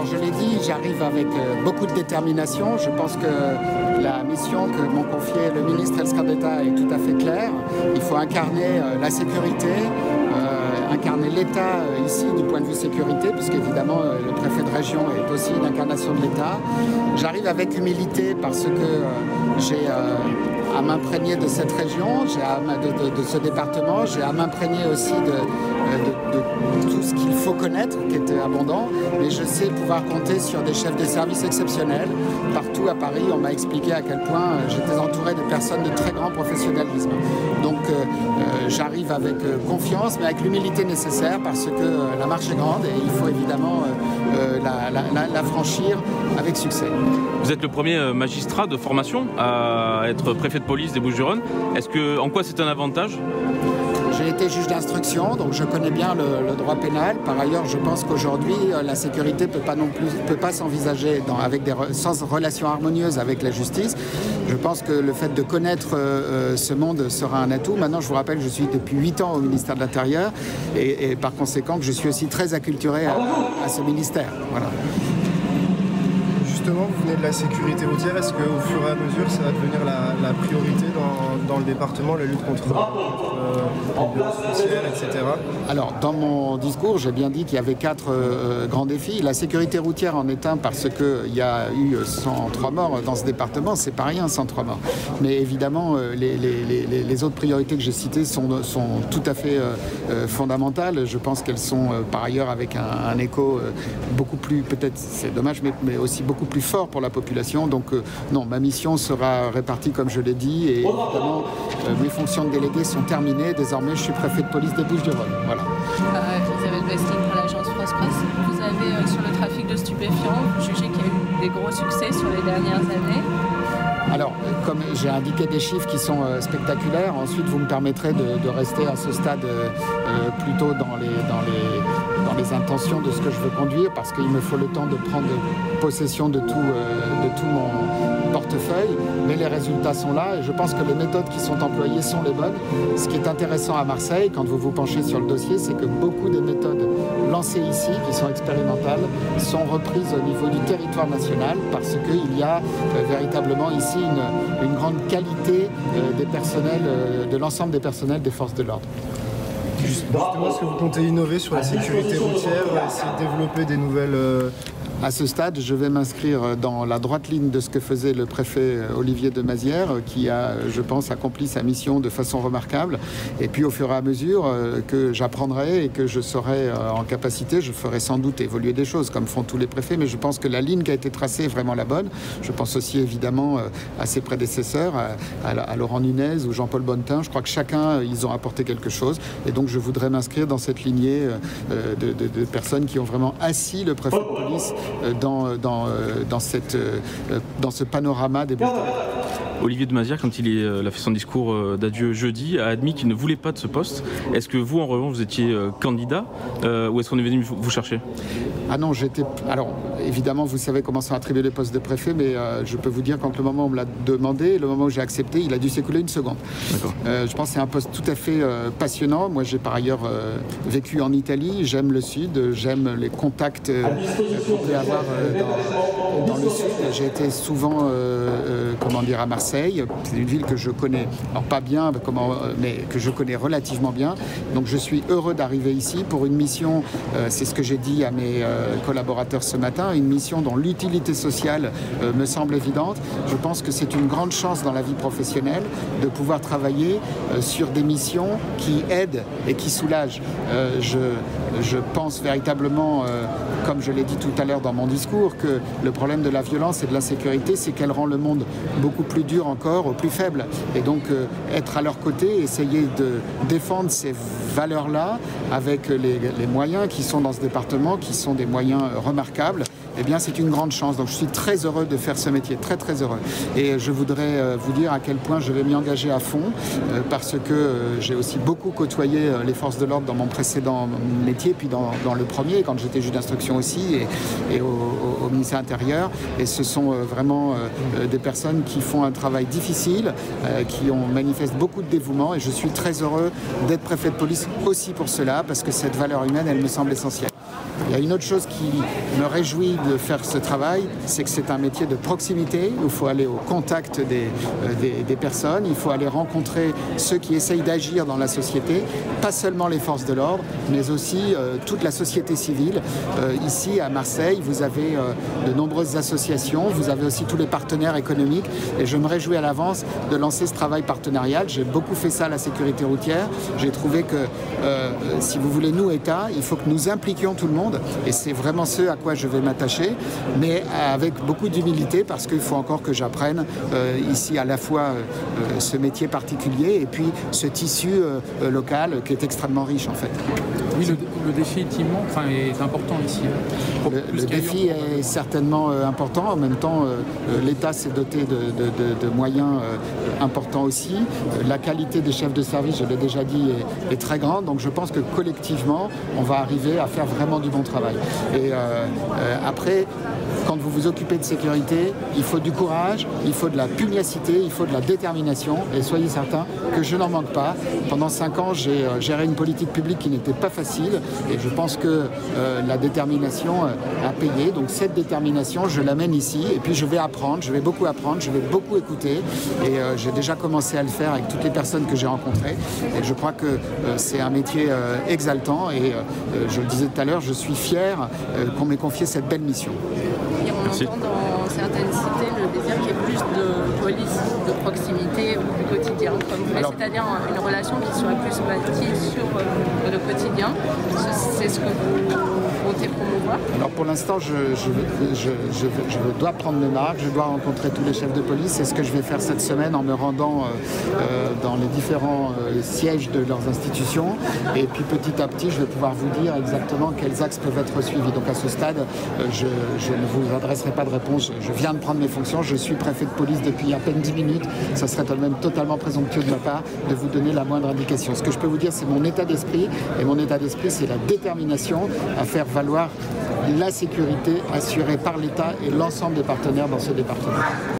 Alors je l'ai dit, j'arrive avec beaucoup de détermination. Je pense que la mission que m'ont confiée le ministre El Scardetta est tout à fait claire. Il faut incarner la sécurité, incarner l'État ici du point de vue sécurité, puisqu'évidemment le préfet de région est aussi une incarnation de l'État. J'arrive avec humilité parce que j'ai à m'imprégner de cette région, de ce département, j'ai à m'imprégner aussi de tout ce qu'il faut connaître, qui est abondant, mais je sais pouvoir compter sur des chefs de service exceptionnels. Partout à Paris, on m'a expliqué à quel point j'étais entouré de personnes de très grand professionnalisme. Donc j'arrive avec confiance, mais avec l'humilité nécessaire, parce que la marche est grande et il faut évidemment la franchir avec succès. Vous êtes le premier magistrat de formation à être préfet de police des Bouches-du-Rhône. En quoi c'est un avantage ? J'ai été juge d'instruction, donc je connais bien le droit pénal. Par ailleurs, je pense qu'aujourd'hui, la sécurité peut pas s'envisager sans relation harmonieuse avec la justice. Je pense que le fait de connaître ce monde sera un atout. Maintenant, je vous rappelle, je suis depuis 8 ans au ministère de l'Intérieur et par conséquent, que je suis aussi très acculturé à ce ministère. Voilà. Justement, vous venez de la sécurité routière. Est-ce qu'au fur et à mesure, ça va devenir la priorité dans le département, la lutte contre les violences routières, etc. Alors, dans mon discours, j'ai bien dit qu'il y avait 4 grands défis. La sécurité routière en est un parce qu'il y a eu 103 morts dans ce département. C'est pas rien, 103 morts. Mais évidemment, les autres priorités que j'ai citées sont tout à fait fondamentales. Je pense qu'elles sont par ailleurs avec un écho beaucoup plus, peut-être c'est dommage, mais aussi beaucoup plus fort pour la population. Donc non, ma mission sera répartie comme je l'ai dit et évidemment mes fonctions de délégué sont terminées. Désormais, je suis préfet de police des Bouches-du-Rhône. Voilà. Elisabeth Besling pour l'agence France Presse. Vous avez sur le trafic de stupéfiants, vous jugez qu'il y a eu des gros succès sur les dernières années? Alors, comme j'ai indiqué des chiffres qui sont spectaculaires, ensuite vous me permettrez de rester à ce stade plutôt dans les intentions de ce que je veux conduire, parce qu'il me faut le temps de prendre possession de tout mon portefeuille, mais les résultats sont là et je pense que les méthodes qui sont employées sont les bonnes. Ce qui est intéressant à Marseille, quand vous vous penchez sur le dossier, c'est que beaucoup des méthodes lancées ici, qui sont expérimentales, sont reprises au niveau du territoire national, parce qu'il y a véritablement ici une grande qualité des personnels, de l'ensemble des personnels des forces de l'ordre. Justement, est-ce que vous comptez innover sur la sécurité routière, essayer de développer des nouvelles... À ce stade, je vais m'inscrire dans la droite ligne de ce que faisait le préfet Olivier de Mazières, qui a, je pense, accompli sa mission de façon remarquable. Et puis, au fur et à mesure que j'apprendrai et que je serai en capacité, je ferai sans doute évoluer des choses, comme font tous les préfets. Mais je pense que la ligne qui a été tracée est vraiment la bonne. Je pense aussi, évidemment, à ses prédécesseurs, à Laurent Nunez ou Jean-Paul Bonnetin. Je crois que chacun, ils ont apporté quelque chose. Et donc, je voudrais m'inscrire dans cette lignée de personnes qui ont vraiment assis le préfet de police dans ce panorama des Bouches-du-Rhône. Olivier de Mazières, quand il a fait son discours d'adieu jeudi, a admis qu'il ne voulait pas de ce poste. Est-ce que vous, en revanche, vous étiez candidat ou est-ce qu'on est venu vous chercher? Ah non, j'étais... Alors, évidemment, vous savez comment sont attribués les postes de préfet, mais je peux vous dire qu'entre le moment où on me l'a demandé et le moment où j'ai accepté, il a dû s'écouler une seconde. Je pense que c'est un poste tout à fait passionnant. Moi, j'ai par ailleurs vécu en Italie, j'aime le Sud, j'aime les contacts qu'on peut avoir dans le Sud. J'ai été souvent, à Marseille. C'est une ville que je connais, alors pas bien, mais que je connais relativement bien. Donc je suis heureux d'arriver ici pour une mission, c'est ce que j'ai dit à mes collaborateurs ce matin, une mission dont l'utilité sociale me semble évidente. Je pense que c'est une grande chance dans la vie professionnelle de pouvoir travailler sur des missions qui aident et qui soulagent. Je pense véritablement, comme je l'ai dit tout à l'heure dans mon discours, que le problème de la violence et de l'insécurité, c'est qu'elle rend le monde beaucoup plus dur encore aux plus faibles. Et donc être à leur côté, essayer de défendre ces valeurs-là avec les moyens qui sont dans ce département, qui sont des moyens remarquables, eh bien c'est une grande chance. Donc je suis très heureux de faire ce métier, très très heureux. Et je voudrais vous dire à quel point je vais m'y engager à fond, parce que j'ai aussi beaucoup côtoyé les forces de l'ordre dans mon précédent métier, puis dans le premier, quand j'étais juge d'instruction aussi, et au ministère intérieur. Et ce sont vraiment des personnes qui font un travail difficile, qui manifestent beaucoup de dévouement, et je suis très heureux d'être préfet de police aussi pour cela, parce que cette valeur humaine, elle me semble essentielle. Et Il y a une autre chose qui me réjouit de faire ce travail, c'est que c'est un métier de proximité. Il faut aller au contact des personnes, il faut aller rencontrer ceux qui essayent d'agir dans la société, pas seulement les forces de l'ordre, mais aussi toute la société civile. Ici, à Marseille, vous avez de nombreuses associations, vous avez aussi tous les partenaires économiques, et je me réjouis à l'avance de lancer ce travail partenarial. J'ai beaucoup fait ça à la sécurité routière. J'ai trouvé que, si vous voulez, nous, État, il faut que nous impliquions tout le monde, et c'est vraiment ce à quoi je vais m'attacher, mais avec beaucoup d'humilité, parce qu'il faut encore que j'apprenne ici à la fois ce métier particulier et puis ce tissu local qui est extrêmement riche en fait. Oui, le défi est important ici. Le défi est certainement important. En même temps, l'État s'est doté de moyens importants aussi. La qualité des chefs de service, je l'ai déjà dit, est très grande. Donc je pense que collectivement, on va arriver à faire vraiment du bon travail. Et après, quand vous vous occupez de sécurité, il faut du courage, il faut de la pugnacité, il faut de la détermination. Et soyez certains que je n'en manque pas. Pendant 5 ans, j'ai géré une politique publique qui n'était pas facile. Et je pense que la détermination a payé. Donc cette détermination, je l'amène ici. Et puis je vais apprendre, je vais beaucoup apprendre, je vais beaucoup écouter. Et j'ai déjà commencé à le faire avec toutes les personnes que j'ai rencontrées. Et je crois que c'est un métier exaltant. Et je le disais tout à l'heure, je suis fier qu'on m'ait confié cette belle mission. Et on entend dans certaines cités le désir qu'il y ait plus de police, de proximité au quotidien, comme vous voulez, c'est-à-dire une relation qui serait plus bâtie sur le quotidien. C'est ce que vous comptez promouvoir? Alors pour l'instant, je dois prendre mes marques, je dois rencontrer tous les chefs de police. C'est ce que je vais faire cette semaine en me rendant dans les différents sièges de leurs institutions. Et puis petit à petit, je vais pouvoir vous dire exactement quels axes peuvent être suivis. Donc à ce stade, je ne vous adresserai pas de réponse. Je viens de prendre mes fonctions, je suis préfet de police depuis à peine 10 minutes. Ça serait quand même totalement présomptueux de ma part de vous donner la moindre indication. Ce que je peux vous dire, c'est mon état d'esprit. Et mon état d'esprit, c'est la détermination à faire valoir la sécurité assurée par l'État et l'ensemble des partenaires dans ce département.